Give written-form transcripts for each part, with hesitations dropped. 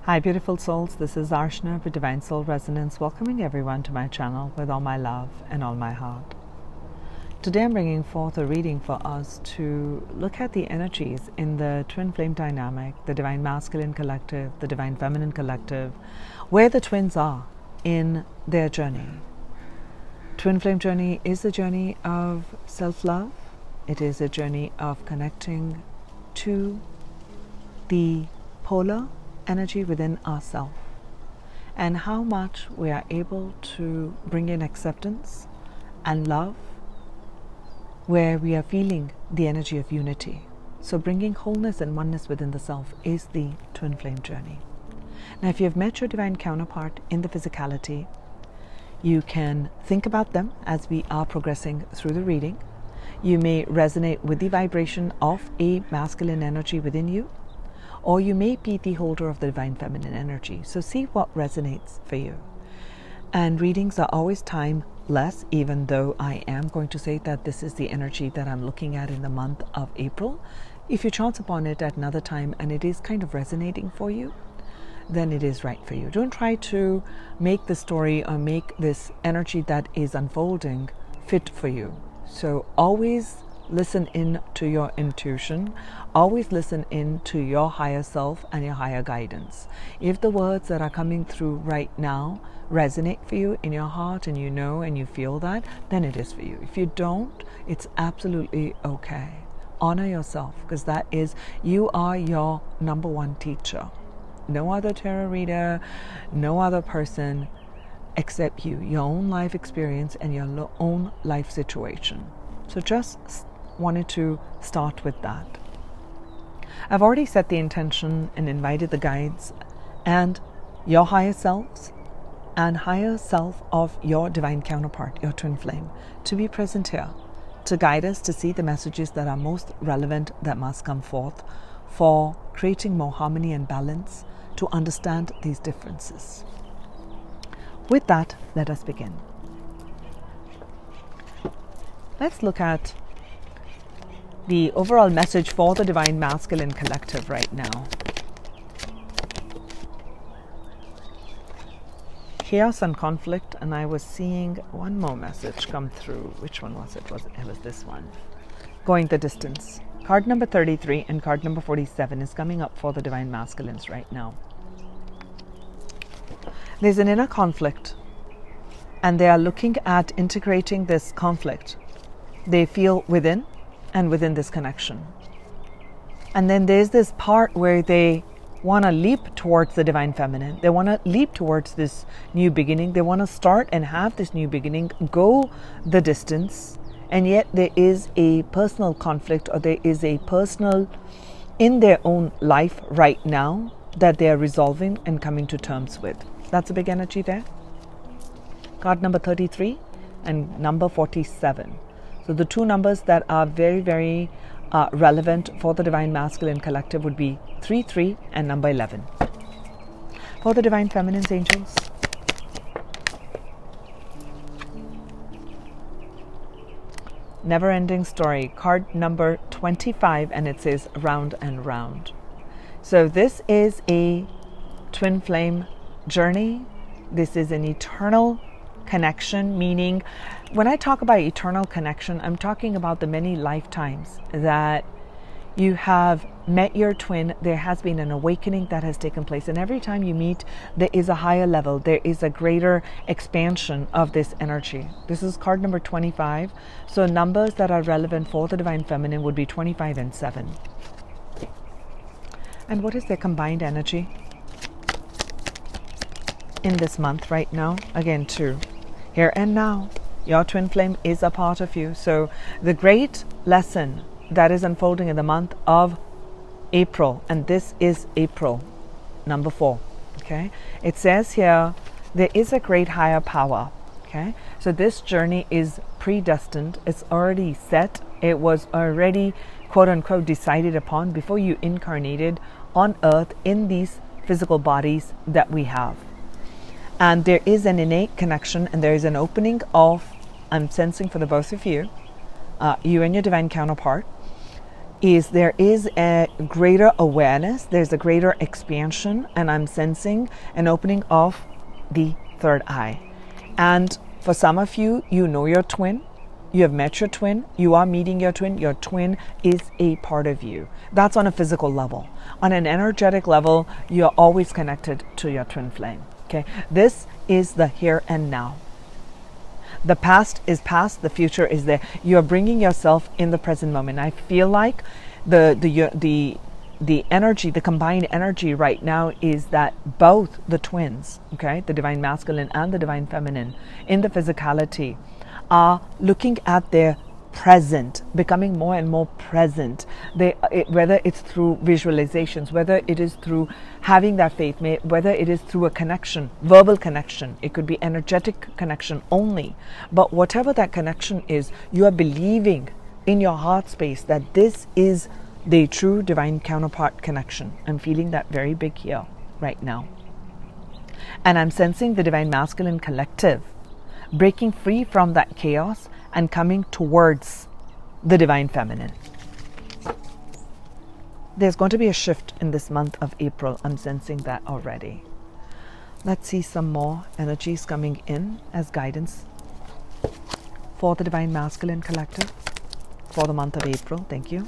Hi beautiful souls, this is Archana with Divine Soul Resonance, welcoming everyone to my channel with all my love and all my heart. Today I'm bringing forth a reading for us to look at the energies in the twin flame dynamic, the divine masculine collective, the divine feminine collective, where the twins are in their journey. Twin flame journey is a journey of self-love. It is a journey of connecting to the polar energy within ourselves and how much we are able to bring in acceptance and love where we are feeling the energy of unity. So bringing wholeness and oneness within the self is the twin flame journey. Now if you have met your divine counterpart in the physicality, you can think about them as we are progressing through the reading. You may resonate with the vibration of a masculine energy within you, or you may be the holder of the divine feminine energy. So see what resonates for you. And readings are always timeless, even though I am going to say that this is the energy that I'm looking at in the month of April. If you chance upon it at another time and it is kind of resonating for you, then it is right for you. Don't try to make the story or make this energy that is unfolding fit for you. So always listen in to your intuition. Always listen in to your higher self and your higher guidance. If the words that are coming through right now resonate for you in your heart and you know and you feel that, then it is for you. If you don't, it's absolutely okay. Honor yourself, because that is, you are your number one teacher. No other tarot reader, no other person except you, your own life experience and your own life situation. So just wanted to start with that. I've already set the intention and invited the guides and your higher selves and higher self of your divine counterpart, your twin flame, to be present here, to guide us to see the messages that are most relevant that must come forth for creating more harmony and balance, to understand these differences. With that, let us begin. Let's look at the overall message for the divine masculine collective right now. Chaos and conflict, and I was seeing one more message come through. Which one was it? It was this one. Going the distance. Card number 33 and card number 47 is coming up for the divine masculines right now. There's an inner conflict, and they are looking at integrating this conflict. They feel within and within this connection. And then there's this part where they want to leap towards the divine feminine. They want to leap towards this new beginning. They want to start and have this new beginning, go the distance. And yet there is a personal conflict, or there is a personal in their own life right now that they are resolving and coming to terms with. That's a big energy there. Card number 33 and number 47. So the two numbers that are very, very relevant for the divine masculine collective would be 33 and number 11. For the divine feminine's angels, never-ending story, card number 25, and it says round and round. So this is a twin flame journey. This is an eternal connection, meaning when I talk about eternal connection, I'm talking about the many lifetimes that you have met your twin. There has been an awakening that has taken place, and every time you meet, there is a higher level, there is a greater expansion of this energy. This is card number 25. So numbers that are relevant for the divine feminine would be 25 and 7. And what is their combined energy in this month right now? Again, 2. Here and now, your twin flame is a part of you. So the great lesson that is unfolding in the month of April, and this is April, number 4, okay? It says here, there is a great higher power, okay? So this journey is predestined. It's already set. It was already, quote unquote, decided upon before you incarnated on earth in these physical bodies that we have. And there is an innate connection, and there is an opening of, I'm sensing for the both of you, you and your divine counterpart, is there is a greater awareness, there's a greater expansion, and I'm sensing an opening of the third eye. And for some of you, you know your twin, you have met your twin, you are meeting your twin is a part of you. That's on a physical level. On an energetic level, you're always connected to your twin flame. Okay, this is the here and now. The past is past, the future is there. You're bringing yourself in the present moment. I feel like the energy, the combined energy right now is that both the twins, okay, the divine masculine and the divine feminine in the physicality are looking at their present, becoming more and more present. Whether it's through visualizations, whether it is through having that faith, whether it is through a connection, verbal connection, it could be energetic connection only. But whatever that connection is, you are believing in your heart space that this is the true divine counterpart connection. I'm feeling that very big here right now. And I'm sensing the divine masculine collective breaking free from that chaos and coming towards the divine feminine. There's going to be a shift in this month of April. I'm sensing that already. Let's see some more energies coming in as guidance for the divine masculine collective for the month of April. Thank you.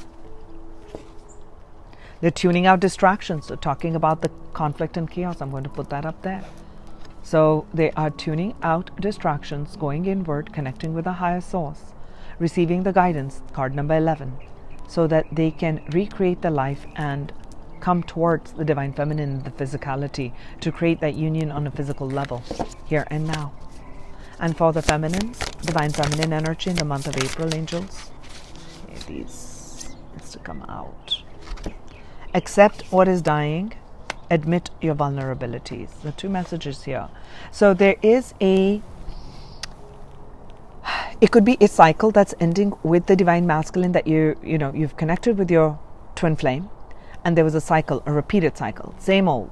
They're tuning out distractions. So talking about the conflict and chaos, I'm going to put that up there. So they are tuning out distractions, going inward, connecting with a higher source, receiving the guidance, card number 11, so that they can recreate the life and come towards the divine feminine, the physicality, to create that union on a physical level, here and now. And for the feminines, divine feminine energy in the month of April, angels, okay, these needs to come out. Accept what is dying. Admit your vulnerabilities. The two messages here. So there is it could be a cycle that's ending with the divine masculine that you've connected with your twin flame, and there was a cycle, a repeated cycle, same old,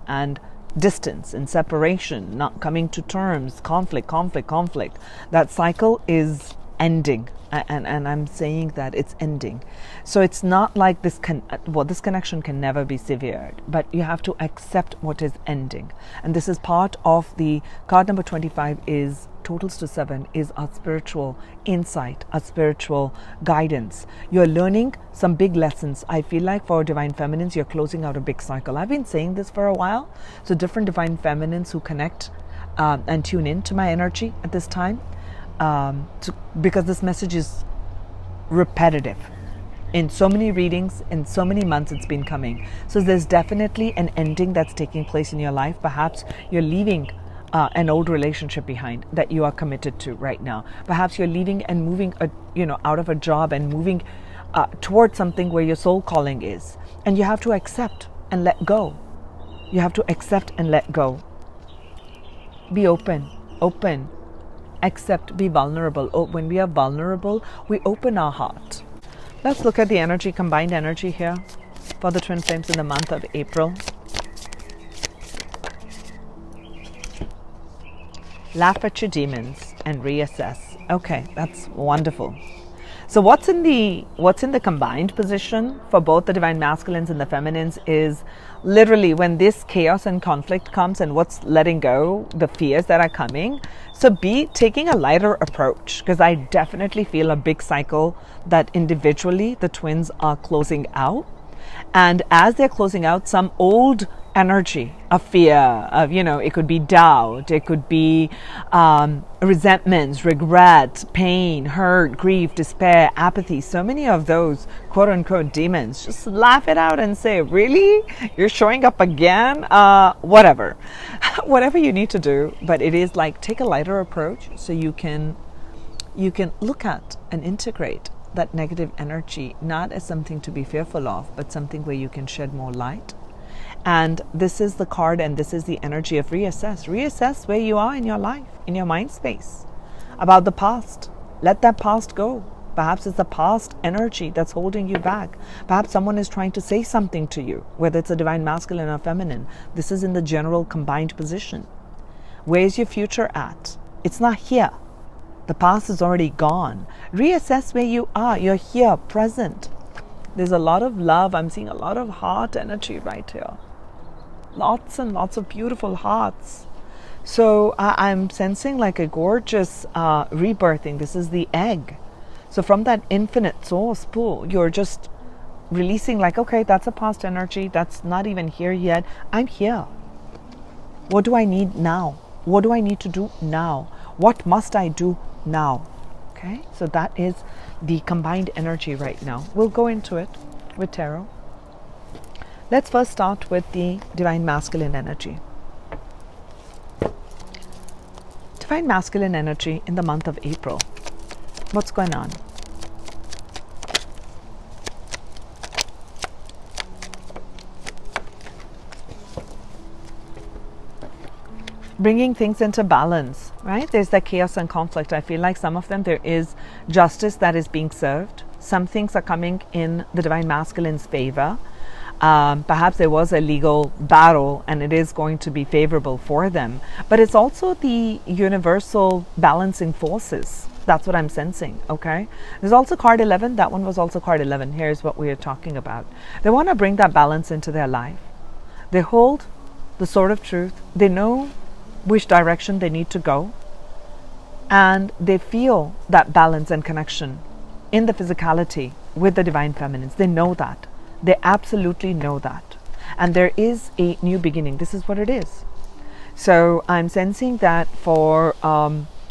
and distance and separation, not coming to terms, conflict. That cycle is ending. And I'm saying that it's ending. So it's not like this connection can never be severed, but you have to accept what is ending. And this is part of the card number 25 is totals to 7 is our spiritual insight, our spiritual guidance. You're learning some big lessons. I feel like for divine feminines, you're closing out a big cycle. I've been saying this for a while. So different divine feminines who connect and tune in to my energy at this time, because this message is repetitive. In so many readings, in so many months it's been coming. So there's definitely an ending that's taking place in your life. Perhaps you're leaving an old relationship behind that you are committed to right now. Perhaps you're leaving and moving out of a job and moving towards something where your soul calling is. And you have to accept and let go. You have to accept and let go. Be open. Accept, be vulnerable. When we are vulnerable, we open our heart. Let's look at the energy, combined energy here for the twin flames in the month of April. Laugh at your demons and reassess. Okay, that's wonderful. So what's in the combined position for both the divine masculines and the feminines is literally when this chaos and conflict comes, and what's letting go, the fears that are coming. So be taking a lighter approach, because I definitely feel a big cycle that individually the twins are closing out. And as they're closing out, some old energy of fear, of, it could be doubt, it could be resentments, regret, pain, hurt, grief, despair, apathy, so many of those quote unquote demons. Just laugh it out and say, really? You're showing up again? Whatever you need to do. But it is like, take a lighter approach so you can look at and integrate that negative energy, not as something to be fearful of, but something where you can shed more light. And this is the card, and this is the energy of reassess. Reassess where you are in your life, in your mind space, about the past. Let that past go. Perhaps it's the past energy that's holding you back. Perhaps someone is trying to say something to you, whether it's a divine masculine or feminine. This is in the general combined position. Where's your future at? It's not here. The past is already gone. Reassess where you are. You're here, present. There's a lot of love. I'm seeing a lot of heart energy right here. Lots and lots of beautiful hearts. So I'm sensing like a gorgeous rebirthing. This is the egg. So from that infinite source pool, you're just releasing like, okay, that's a past energy. That's not even here yet. I'm here. What do I need now? What do I need to do now? What must I do now? Okay, so that is the combined energy right now. We'll go into it with tarot. Let's first start with the divine masculine energy. Divine masculine energy in the month of April. What's going on? Bringing things into balance, right? There's that chaos and conflict. I feel like some of them, there is justice that is being served. Some things are coming in the divine masculine's favor. Perhaps there was a legal battle and it is going to be favorable for them. But it's also the universal balancing forces. That's what I'm sensing, okay? There's also card 11. That one was also card 11. Here's what we are talking about. They want to bring that balance into their life. They hold the sword of truth. They know which direction they need to go, and they feel that balance and connection in the physicality with the divine feminines. They know that. They absolutely know that. And there is a new beginning. This is what it is. So I'm sensing that for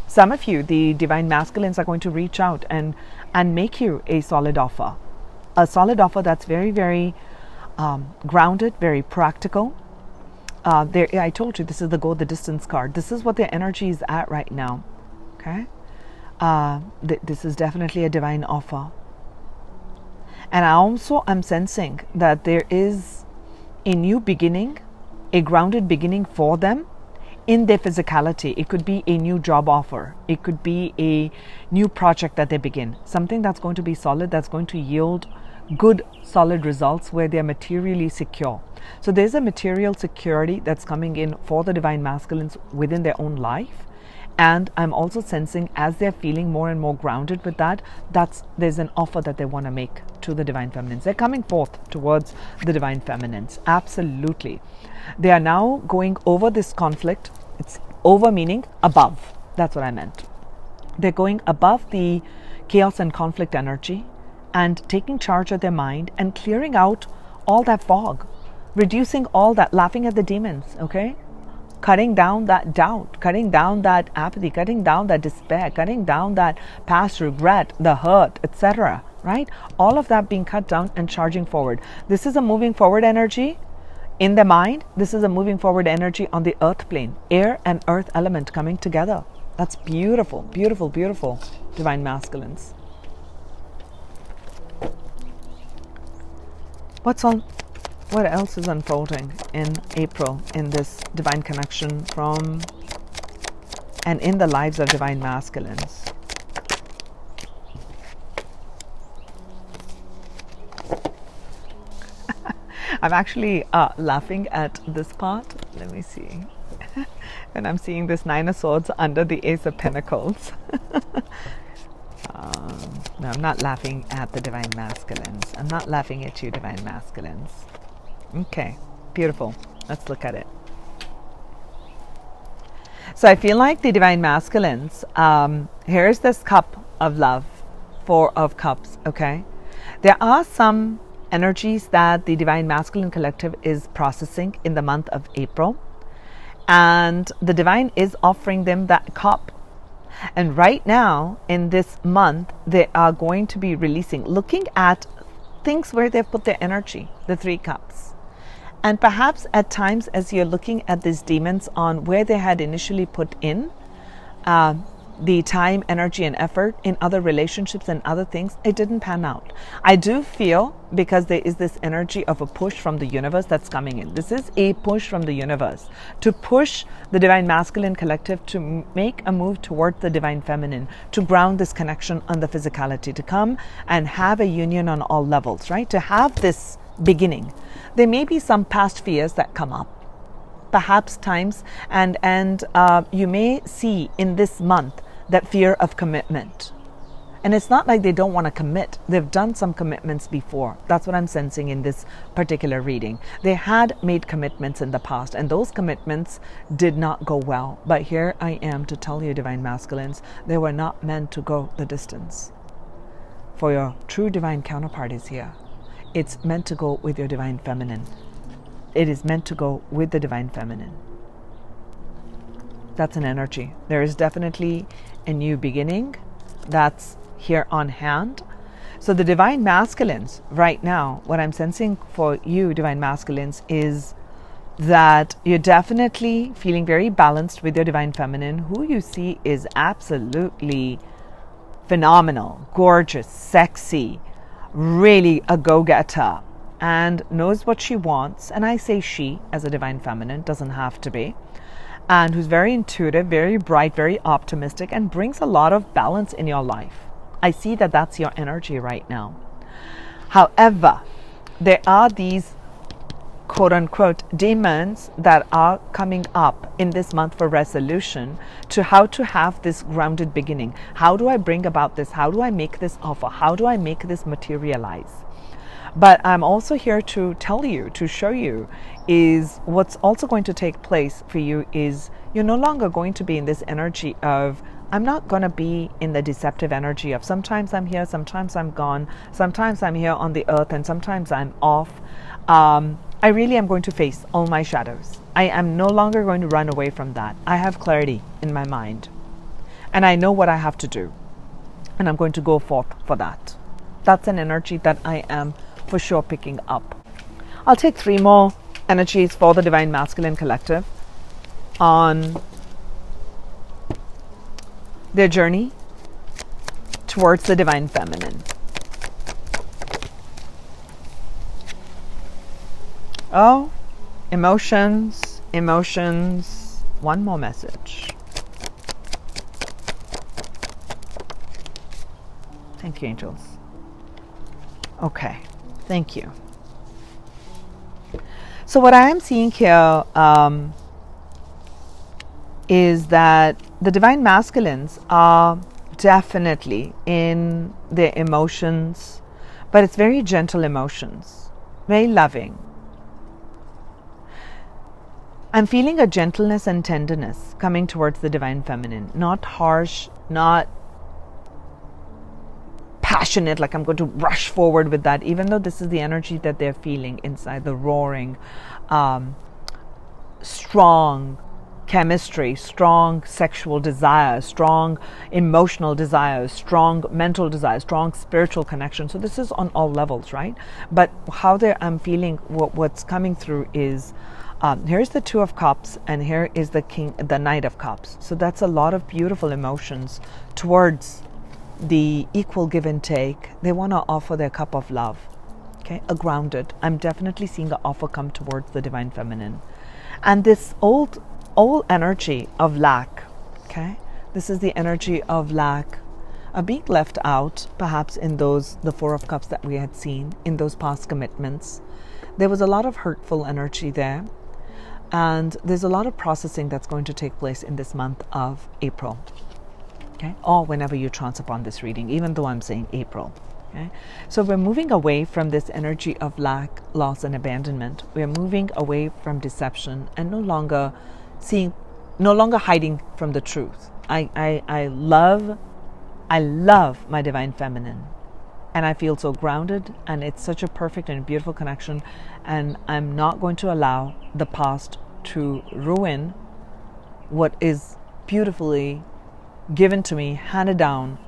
some of you, the divine masculines are going to reach out and make you a solid offer. A solid offer that's very, very grounded, very practical. I told you this is the go the distance card. This is what their energy is at right now. Okay, this is definitely a divine offer. And I'm sensing that there is a new beginning, a grounded beginning for them in their physicality. It could be a new job offer. It could be a new project that they begin. Something that's going to be solid, that's going to yield good, solid results where they're materially secure. So there's a material security that's coming in for the divine masculines within their own life. And I'm also sensing as they're feeling more and more grounded with that, there's an offer that they want to make to the divine feminines. They're coming forth towards the divine feminines. Absolutely. They are now going over this conflict. It's over meaning above. That's what I meant. They're going above the chaos and conflict energy and taking charge of their mind and clearing out all that fog, reducing all that, laughing at the demons, okay? Cutting down that doubt, cutting down that apathy, cutting down that despair, cutting down that past regret, the hurt, etc. Right? All of that being cut down and charging forward. This is a moving forward energy in the mind. This is a moving forward energy on the earth plane. Air and earth element coming together. That's beautiful, beautiful, beautiful, divine masculines. What else is unfolding in April in this divine connection from and in the lives of divine masculines? I'm actually laughing at this part. Let me see. And I'm seeing this Nine of Swords under the Ace of Pentacles. No, I'm not laughing at the divine masculines. I'm not laughing at you, divine masculines. Okay, beautiful. Let's look at it. So I feel like the divine masculines, here's this cup of love, Four of Cups, okay? There are some energies that the divine masculine collective is processing in the month of April. And the divine is offering them that cup. And right now, in this month, they are going to be releasing, looking at things where they've put their energy, the Three Cups. And perhaps at times as you're looking at these demons on where they had initially put in the time, energy, and effort in other relationships and other things, it didn't pan out. I do feel because there is this energy of a push from the universe that's coming in. This is a push from the universe to push the divine masculine collective to make a move toward the divine feminine, to ground this connection on the physicality, to come and have a union on all levels, right? To have this beginning. There may be some past fears that come up, perhaps times, and you may see in this month that fear of commitment. And it's not like they don't want to commit. They've done some commitments before. That's what I'm sensing in this particular reading. They had made commitments in the past, and those commitments did not go well. But here I am to tell you, Divine Masculines, they were not meant to go the distance. For your true divine counterpart is here. It's meant to go with your Divine Feminine. It is meant to go with the Divine Feminine. That's an energy. There is definitely a new beginning that's here on hand. So the Divine Masculines right now, what I'm sensing for you, Divine Masculines, is that you're definitely feeling very balanced with your Divine Feminine, who you see is absolutely phenomenal, gorgeous, sexy, really a go-getter, and knows what she wants. And I say she as a Divine Feminine, doesn't have to be. And who's very intuitive, very bright, very optimistic, and brings a lot of balance in your life. I see that that's your energy right now. However, there are these quote-unquote demons that are coming up in this month for resolution to how to have this grounded beginning. How do I bring about this? How do I make this offer? How do I make this materialize? But I'm also here to tell you, to show you, is what's also going to take place for you is you're no longer going to be in this energy of, I'm not going to be in the deceptive energy of sometimes I'm here, sometimes I'm gone, sometimes I'm here on the earth, and sometimes I'm off. I really am going to face all my shadows. I am no longer going to run away from that. I have clarity in my mind, and I know what I have to do, and I'm going to go forth for that. That's an energy that I am for sure picking up. I'll take 3 more energies for the Divine Masculine Collective on their journey towards the Divine Feminine. Oh, emotions, emotions. One more message. Thank you, angels. Okay, thank you. So what I am seeing here is that the Divine Masculines are definitely in their emotions, but it's very gentle emotions, very loving. I'm feeling a gentleness and tenderness coming towards the Divine Feminine, not harsh, not passionate, like I'm going to rush forward with that, even though this is the energy that they're feeling inside, the roaring, strong chemistry, strong sexual desire, strong emotional desire, strong mental desire, strong spiritual connection. So this is on all levels, right? But how I'm feeling, what's coming through is, here's the 2 of Cups, and here is the Knight of Cups. So that's a lot of beautiful emotions towards the equal give and take. They want to offer their cup of love, okay, a grounded. I'm definitely seeing an offer come towards the Divine Feminine, and this old energy of lack, okay, this is the energy of lack, of being left out, perhaps in the 4 of Cups that we had seen in those past commitments. There was a lot of hurtful energy there, and there's a lot of processing that's going to take place in this month of April. Okay, or whenever you trance upon this reading, even though I'm saying April. Okay, so we're moving away from this energy of lack, loss, and abandonment. We're moving away from deception and no longer hiding from the truth. I love my Divine Feminine, and I feel so grounded, and it's such a perfect and beautiful connection, and I'm not going to allow the past to ruin what is beautifully given to me, handed down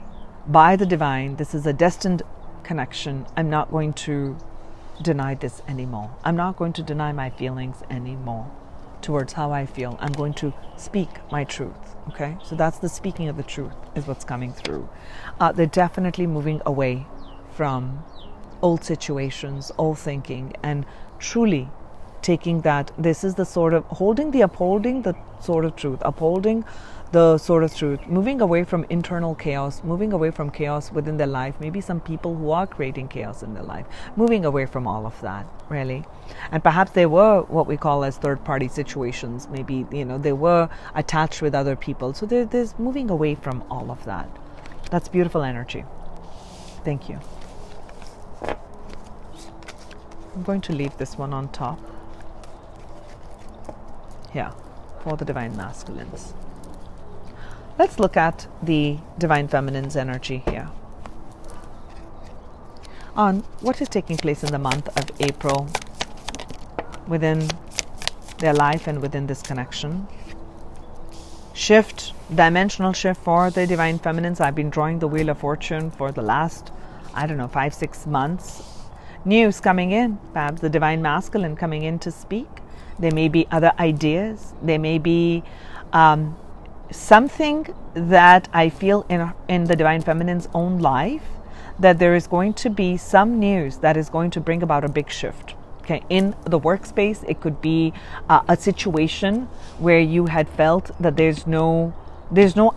by the divine. This is a destined connection. I'm not going to deny this anymore. I'm not going to deny my feelings anymore towards how I feel. I'm going to speak my truth. Okay, so that's the speaking of the truth is what's coming through. They're definitely moving away from old situations, old thinking, and truly taking that. This is the sort of upholding the sword of truth, upholding the sword of truth, moving away from internal chaos, moving away from chaos within their life. Maybe some people who are creating chaos in their life, moving away from all of that, really. And perhaps they were what we call as third-party situations. Maybe, they were attached with other people. So there's moving away from all of that. That's beautiful energy. Thank you. I'm going to leave this one on top. Yeah, for the divine masculines. Let's look at the divine feminine's energy here on what is taking place in the month of April within their life and within this connection. Shift, dimensional shift for the divine feminines. I've been drawing the Wheel of Fortune for the last, 5-6 months. News coming in, perhaps the divine masculine coming in to speak. There may be other ideas. There may be something that I feel in the divine feminine's own life, that there is going to be some news that is going to bring about a big shift. Okay, in the workspace, it could be a situation where you had felt that there's no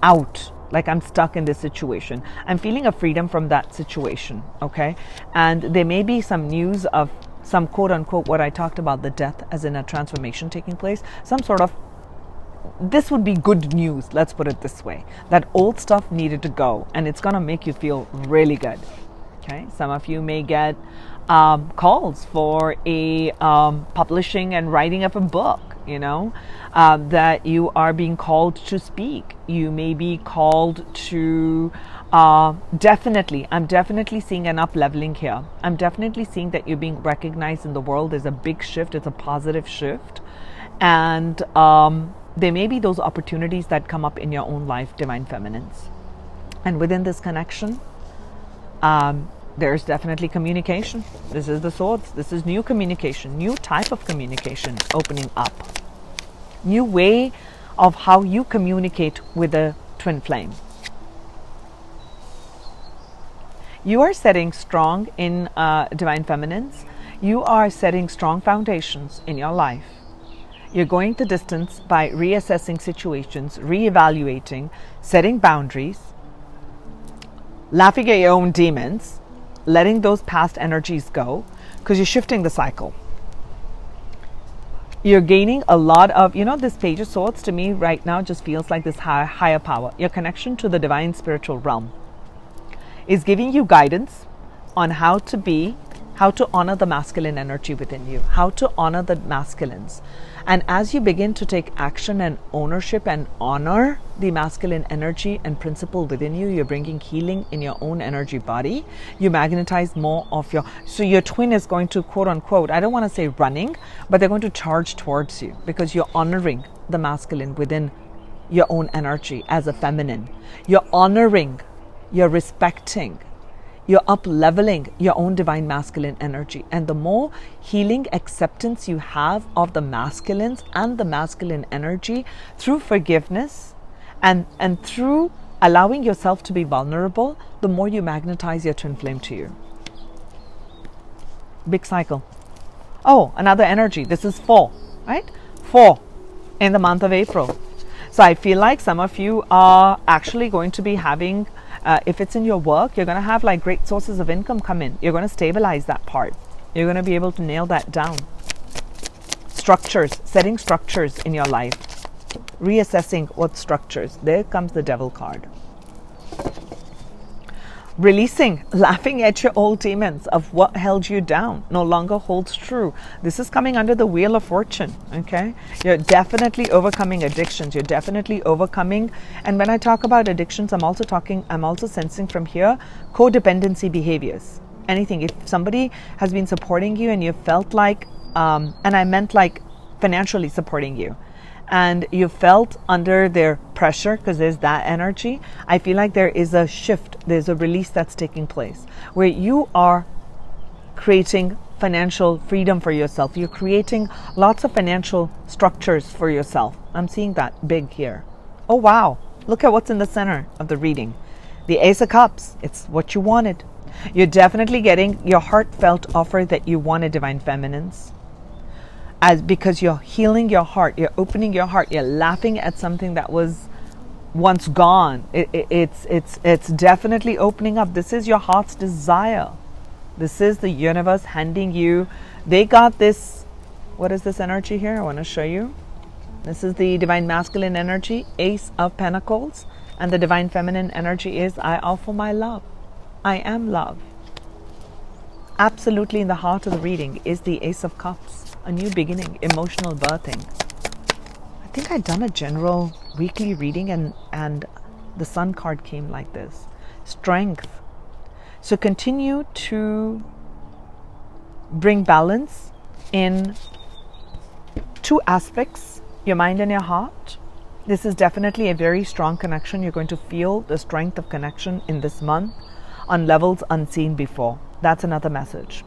out. Like, I'm stuck in this situation. I'm feeling a freedom from that situation. Okay, and there may be some news of some quote unquote what I talked about, the death as in a transformation taking place. Some sort of, this would be good news, let's put it this way. That old stuff needed to go, and it's going to make you feel really good. Okay, some of you may get calls for a publishing and writing of a book, that you are being called to speak. You may be called to I'm definitely seeing an up leveling here. I'm definitely seeing that you're being recognized in the world. There's a big shift. It's a positive shift. And there may be those opportunities that come up in your own life, divine feminines. And within this connection, there's definitely communication. This is the swords. This is new communication, new type of communication opening up. New way of how you communicate with the twin flame. You are setting strong in divine feminines. You are setting strong foundations in your life. You're going the distance by reassessing situations, reevaluating, setting boundaries, laughing at your own demons, letting those past energies go, because you're shifting the cycle. You're gaining a lot of, this Page of Swords to me right now just feels like this higher power. Your connection to the divine spiritual realm is giving you guidance on how to honor the masculine energy within you, how to honor the masculines. And as you begin to take action and ownership and honor the masculine energy and principle within you, you're bringing healing in your own energy body. You magnetize more of so your twin is going to, quote unquote, I don't want to say running, but they're going to charge towards you because you're honoring the masculine within your own energy as a feminine. You're honoring, you're respecting, you're up leveling your own divine masculine energy. And the more healing acceptance you have of the masculines and the masculine energy through forgiveness and through allowing yourself to be vulnerable, the more you magnetize your twin flame to you. Big cycle. Oh, another energy. This is 4, right? 4 in the month of April. So I feel like some of you are actually going to be having, if it's in your work, you're going to have like great sources of income come in. You're going to stabilize that part. You're going to be able to nail that down. Structures, setting structures in your life. Reassessing what structures. There comes the Devil card. Releasing, laughing at your old demons of what held you down no longer holds true. This is coming under the Wheel of Fortune, okay? You're definitely overcoming addictions. You're definitely overcoming, and when I talk about addictions, I'm also sensing from here, codependency behaviors. Anything, if somebody has been supporting you and you felt like, and I meant like financially supporting you, and you felt under their pressure because there's that energy, I feel like there is a shift, there's a release that's taking place where you are creating financial freedom for yourself. You're creating lots of financial structures for yourself. I'm seeing that big here. Oh wow, look at what's in the center of the reading. The Ace of Cups, it's what you wanted. You're definitely getting your heartfelt offer that you wanted, divine feminines. because you're healing your heart, you're opening your heart, you're laughing at something that was once gone. It's definitely opening up. This is your heart's desire. This is the universe handing you. They got this. What is this energy here? I want to show you. This is the divine masculine energy, Ace of Pentacles, and the divine feminine energy is I offer my love. I am love. Absolutely in the heart of the reading is the Ace of Cups, a new beginning, emotional birthing. I think I'd done a general weekly reading and the Sun card came like this. Strength. So continue to bring balance in two aspects, your mind and your heart. This is definitely a very strong connection. You're going to feel the strength of connection in this month on levels unseen before. That's another message.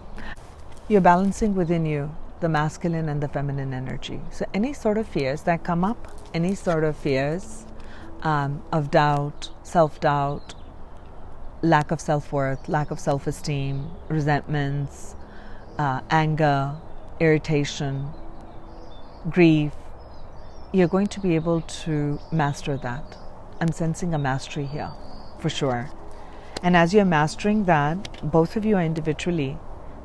You're balancing within you the masculine and the feminine energy. So any sort of fears that come up, any sort of fears of doubt, self-doubt, lack of self-worth, lack of self-esteem, resentments, anger, irritation, grief, you're going to be able to master that. I'm sensing a mastery here, for sure. And as you're mastering that, both of you are individually,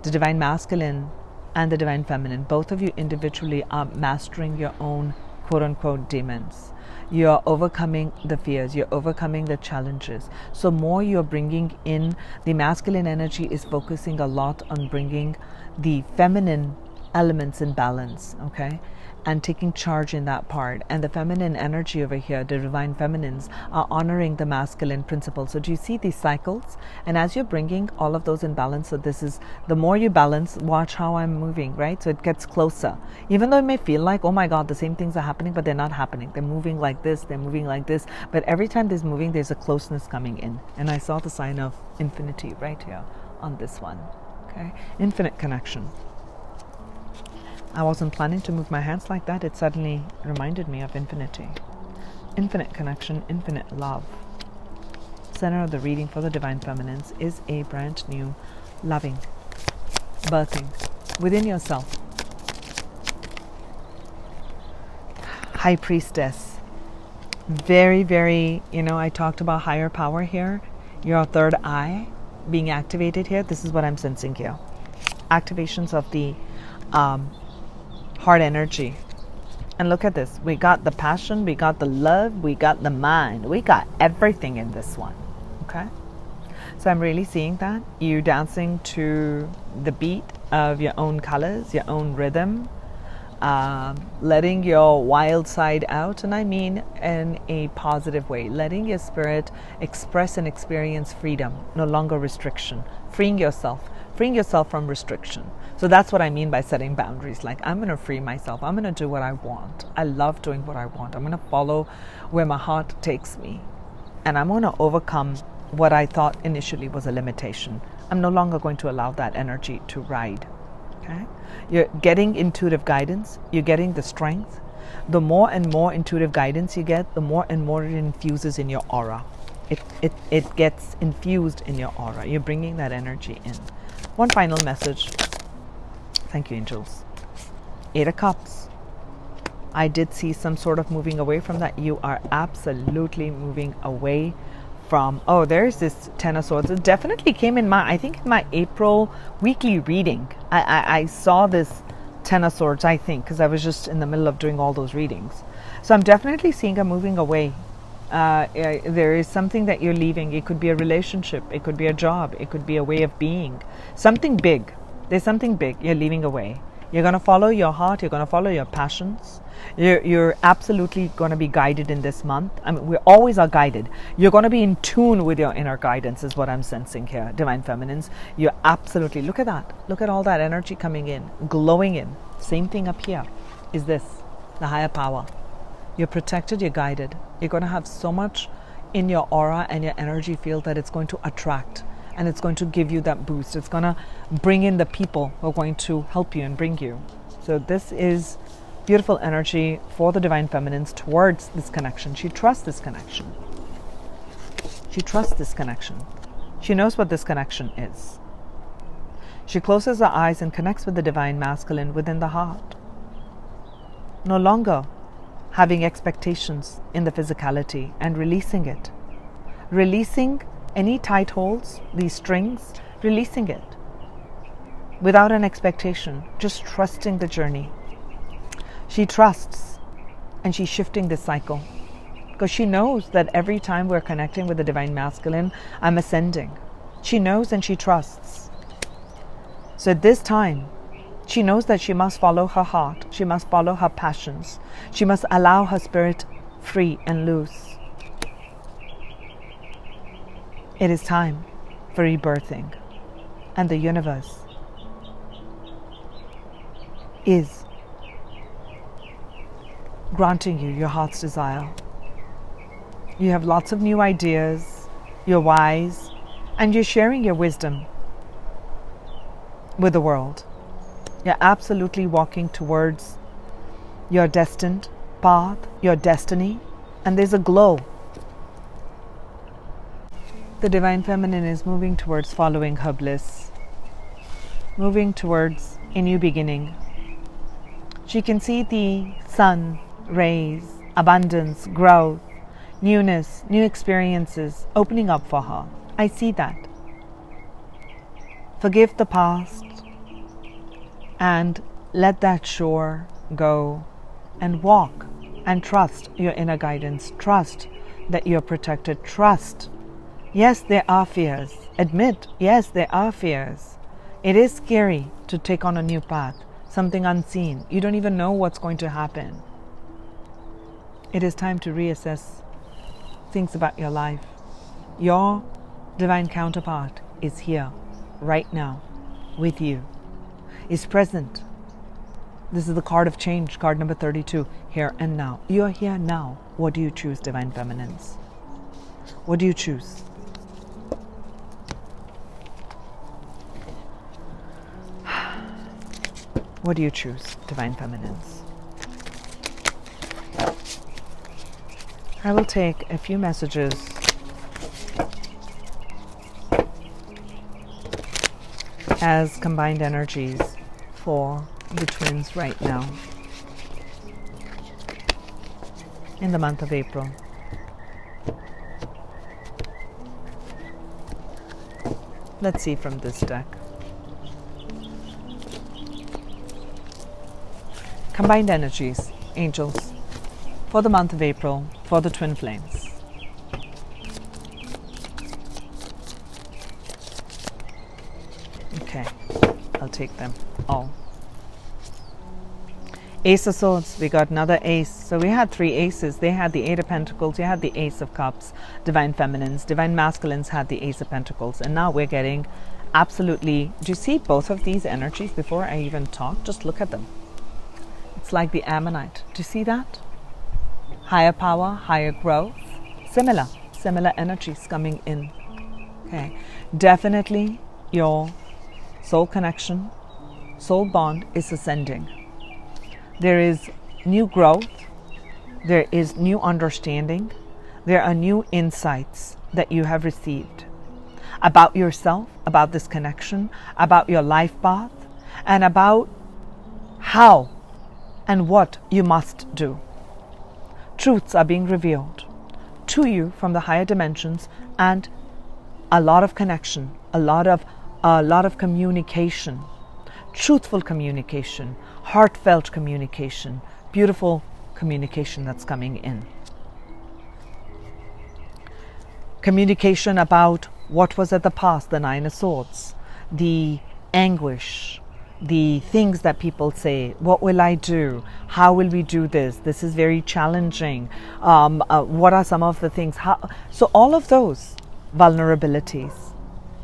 the divine masculine and the divine feminine, both of you individually are mastering your own quote-unquote demons. You're overcoming the fears, you're overcoming the challenges. So more you're bringing in, the masculine energy is focusing a lot on bringing the feminine elements in balance, okay? And taking charge in that part. And the feminine energy over here, the divine feminines, are honoring the masculine principles. So do you see these cycles? And as you're bringing all of those in balance, so this is, the more you balance, watch how I'm moving, right? So it gets closer. Even though it may feel like, oh my God, the same things are happening, but they're not happening. They're moving like this, they're moving like this. But every time there's moving, there's a closeness coming in. And I saw the sign of infinity right here on this one, okay? Infinite connection. I wasn't planning to move my hands like that. It suddenly reminded me of infinity. Infinite connection, infinite love. Center of the reading for the divine feminines is a brand new loving, birthing within yourself. High priestess. Very, very, I talked about higher power here. Your third eye being activated here. This is what I'm sensing here. Activations of the heart energy. And look at this. We got the passion, we got the love, we got the mind. We got everything in this one. Okay? So I'm really seeing that. You dancing to the beat of your own colors, your own rhythm, letting your wild side out. And I mean in a positive way. Letting your spirit express and experience freedom, no longer restriction. Freeing yourself from restriction. So that's what I mean by setting boundaries. Like, I'm going to free myself. I'm going to do what I want. I love doing what I want. I'm going to follow where my heart takes me. And I'm going to overcome what I thought initially was a limitation. I'm no longer going to allow that energy to ride. Okay? You're getting intuitive guidance. You're getting the strength. The more and more intuitive guidance you get, the more and more it infuses in your aura. It gets infused in your aura. You're bringing that energy in. One final message. Thank you, angels. 8 of Cups. I did see some sort of moving away from that. You are absolutely moving away from, there's this 10 of Swords. It definitely came in I think in my April weekly reading. I saw this 10 of Swords, I think, because I was just in the middle of doing all those readings. So I'm definitely seeing a moving away. There is something that you're leaving. It could be a relationship. It could be a job. It could be a way of being. Something big. There's something big you're leaving away. You're going to follow your heart. You're going to follow your passions. You're absolutely going to be guided in this month. I mean, we always are guided. You're going to be in tune with your inner guidance is what I'm sensing here, divine feminines. You're absolutely, look at that. Look at all that energy coming in, glowing in. Same thing up here is this, the higher power. You're protected, you're guided. You're going to have so much in your aura and your energy field that it's going to attract. And it's going to give you that boost. It's going to bring in the people who are going to help you and bring you. So this is beautiful energy for the divine feminines towards this connection. She trusts this connection. She trusts this connection. She knows what this connection is. She closes her eyes and connects with the divine masculine within the heart. no longer having expectations in the physicality and releasing it. Releasing any tight holds, these strings, releasing it without an expectation, just trusting the journey. She trusts, and she's shifting this cycle because she knows that every time we're connecting with the divine masculine, I'm ascending. She knows and she trusts. So at this time, she knows that she must follow her heart. She must follow her passions. She must allow her spirit free and loose. It is time for rebirthing, and the universe is granting you your heart's desire. You have lots of new ideas, you're wise, and you're sharing your wisdom with the world. You're absolutely walking towards your destined path, your destiny, and there's a glow. The divine feminine is moving towards following her bliss, moving towards a new beginning. She can see the sun rays, abundance, growth, newness, new experiences opening up for her. I see that. Forgive the past and let that shore go and walk and trust your inner guidance. Trust that you're protected. Trust. Yes, there are fears. Admit, yes, there are fears. It is scary to take on a new path, something unseen. You don't even know what's going to happen. It is time to reassess things about your life. Your divine counterpart is here, right now, with you, is present. This is the card of change, card number 32, here and now. You are here now. What do you choose, divine feminines? What do you choose? What do you choose, divine feminines? I will take a few messages as combined energies for the twins right now in the month of April. Let's see from this deck. Combined energies, angels, for the month of April, for the twin flames. Okay, I'll take them all. Ace of Swords, we got another ace. So we had 3 aces. They had the 8 of Pentacles, you had the Ace of Cups, divine feminines, divine masculines had the Ace of Pentacles. And now we're getting absolutely, do you see both of these energies before I even talk? Just look at them. It's like the Ammonite. Do you see that? Higher power, higher growth, similar energies coming in. Okay, definitely your soul connection, soul bond is ascending. There is new growth, there is new understanding, there are new insights that you have received about yourself, about this connection, about your life path, and about how and what you must do. Truths are being revealed to you from the higher dimensions, and a lot of connection, a lot of communication, truthful communication, heartfelt communication, beautiful communication that's coming in. Communication about what was at the past, the 9 of Swords, the anguish, the things that people say, what will I do? How will we do this? This is very challenging. What are some of the things? So all of those vulnerabilities,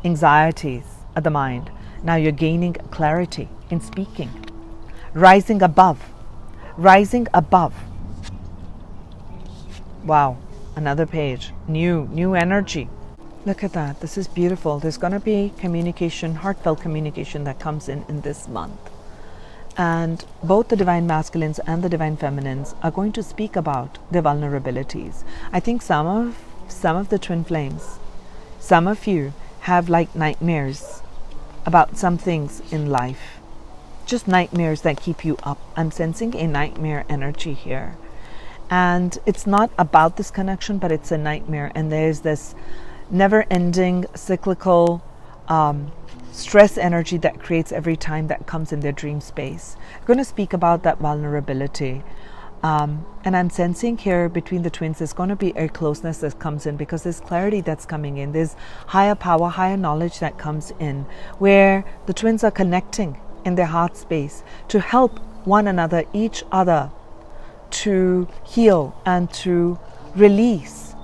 anxieties of the mind, now you're gaining clarity in speaking, rising above. Wow, another page, new energy. Look at that. This is beautiful. There's going to be communication, heartfelt communication that comes in this month. And both the divine masculines and the divine feminines are going to speak about their vulnerabilities. I think some of the twin flames, some of you have like nightmares about some things in life. just nightmares that keep you up. I'm sensing a nightmare energy here. And it's not about this connection, but it's a nightmare. And there's this never-ending cyclical stress energy that creates every time that comes in their dream space. I'm going to speak about that vulnerability. And I'm sensing here between the twins, there's going to be a closeness that comes in because there's clarity that's coming in. There's higher power, higher knowledge that comes in, where the twins are connecting in their heart space to help one another, each other, to heal and to release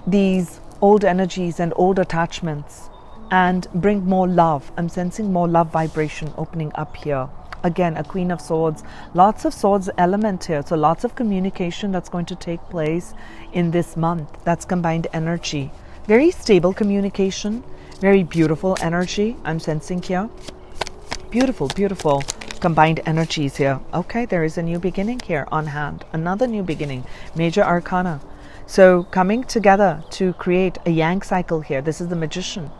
these old energies and old attachments and bring more love. I'm sensing more love vibration opening up here. Again, a Queen of Swords, lots of swords element here. So lots of communication that's going to take place in this month. That's combined energy. Very stable communication, very beautiful energy I'm sensing here. Beautiful, beautiful combined energies here. Okay, there is a new beginning here on hand. Another new beginning. Major Arcana. So coming together to create a yang cycle here. This is the Magician.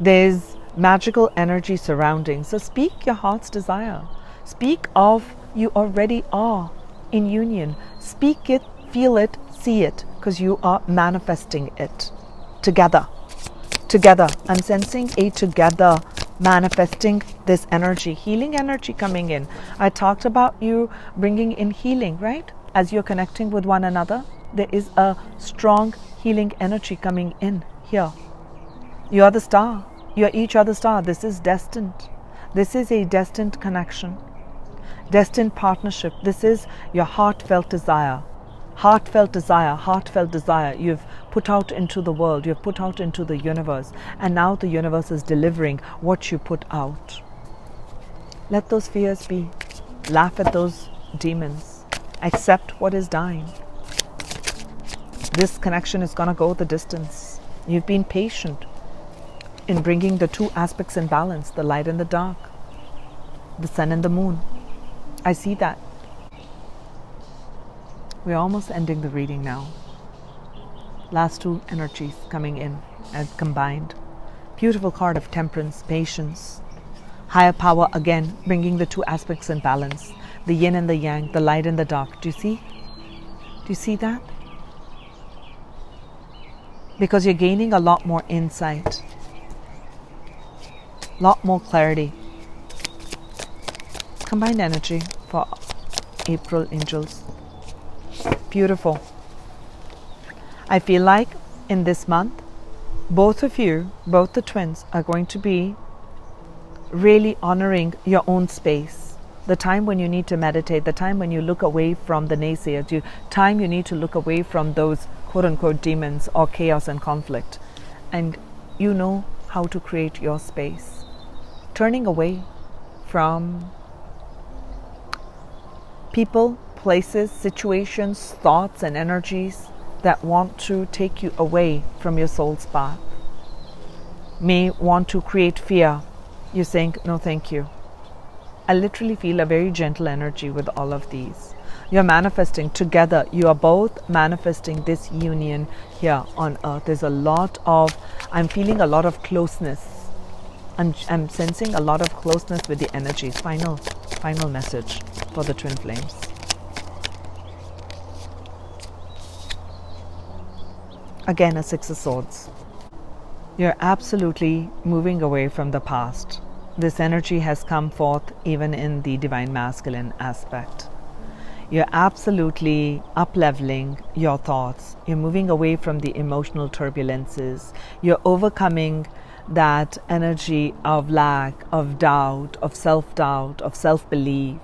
There's magical energy surrounding. So speak your heart's desire. Speak of you already are in union. Speak it, feel it, see it, because you are manifesting it together. Together. I'm sensing a together manifesting this energy, healing energy coming in. I talked about you bringing in healing, right? As you're connecting with one another, there is a strong healing energy coming in here. You are the star. You are each other's star. This is destined. This is a destined connection, destined partnership. This is your heartfelt desire. Heartfelt desire, heartfelt desire. You've put out into the world, you've put out into the universe, and now the universe is delivering what you put out. Let those fears be. Laugh at those demons. Accept what is dying. This connection is going to go the distance. You've been patient in bringing the two aspects in balance, the light and the dark, the sun and the moon. I see that. We're almost ending the reading now. Last two energies coming in and combined. Beautiful card of temperance, patience, higher power again, bringing the two aspects in balance. The yin and the yang, the light and the dark. Do you see? Do you see that? Because you're gaining a lot more insight, lot more clarity. Combined energy for April angels. Beautiful. I feel like in this month, both of you, both the twins, are going to be really honoring your own space. The time when you need to meditate, the time when you look away from the naysayers, the time you need to look away from those quote-unquote demons or chaos and conflict. And you know how to create your space. Turning away from people, places, situations, thoughts and energies that want to take you away from your soul's path. May want to create fear. You're saying, no thank you. I literally feel a very gentle energy with all of these. You're manifesting together. You are both manifesting this union here on earth. There's a lot of, I'm feeling a lot of closeness. I'm sensing a lot of closeness with the energies. Final message for the twin flames. Again, a Six of Swords. You're absolutely moving away from the past. This energy has come forth even in the divine masculine aspect. You're absolutely up-leveling your thoughts. You're moving away from the emotional turbulences. You're overcoming that energy of lack, of doubt, of self-doubt, of self-belief,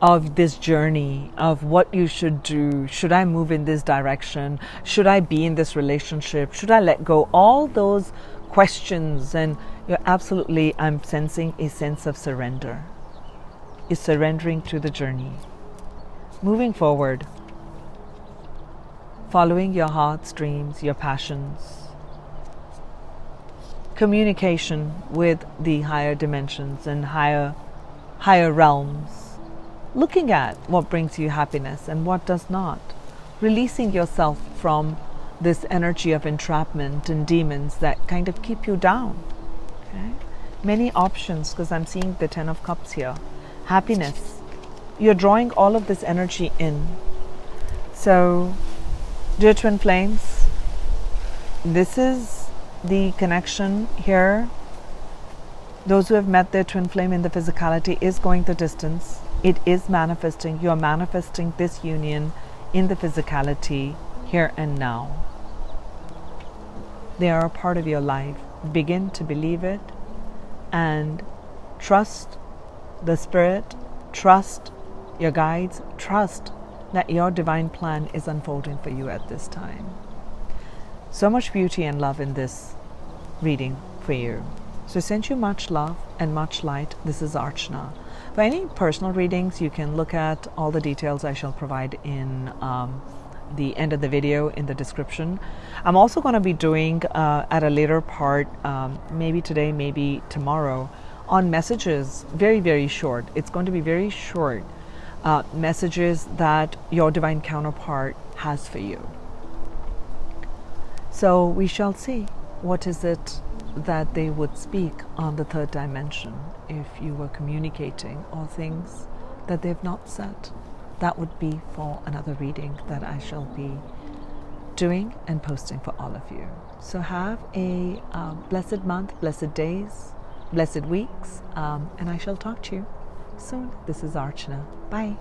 of this journey, of what you should do. Should I move in this direction? Should I be in this relationship? Should I let go? All those questions, and you're absolutely, I'm sensing a sense of surrender. You're surrendering to the journey. Moving forward, following your heart's dreams, your passions, communication with the higher dimensions and higher realms, looking at what brings you happiness and what does not, releasing yourself from this energy of entrapment and demons that kind of keep you down. Okay? Many options, because I'm seeing the Ten of Cups here. happiness. You're drawing all of this energy in. So, dear twin flames, this is the connection here. Those who have met their twin flame in the physicality is going the distance. It is manifesting. You are manifesting this union in the physicality here and now. They are a part of your life. Begin to believe it and trust the spirit, trust your guides, trust that your divine plan is unfolding for you at this time. So much beauty and love in this reading for you. So I send you much love and much light. This is Archana. For any personal readings, you can look at all the details I shall provide in the end of the video in the description. I'm also going to be doing at a later part, maybe today, maybe tomorrow, on messages, very, very short. It's going to be very short messages that your divine counterpart has for you. So we shall see what is it that they would speak on the third dimension if you were communicating all things that they've not said. That would be for another reading that I shall be doing and posting for all of you. So have a blessed month, blessed days, blessed weeks, and I shall talk to you soon. This is Archana. Bye.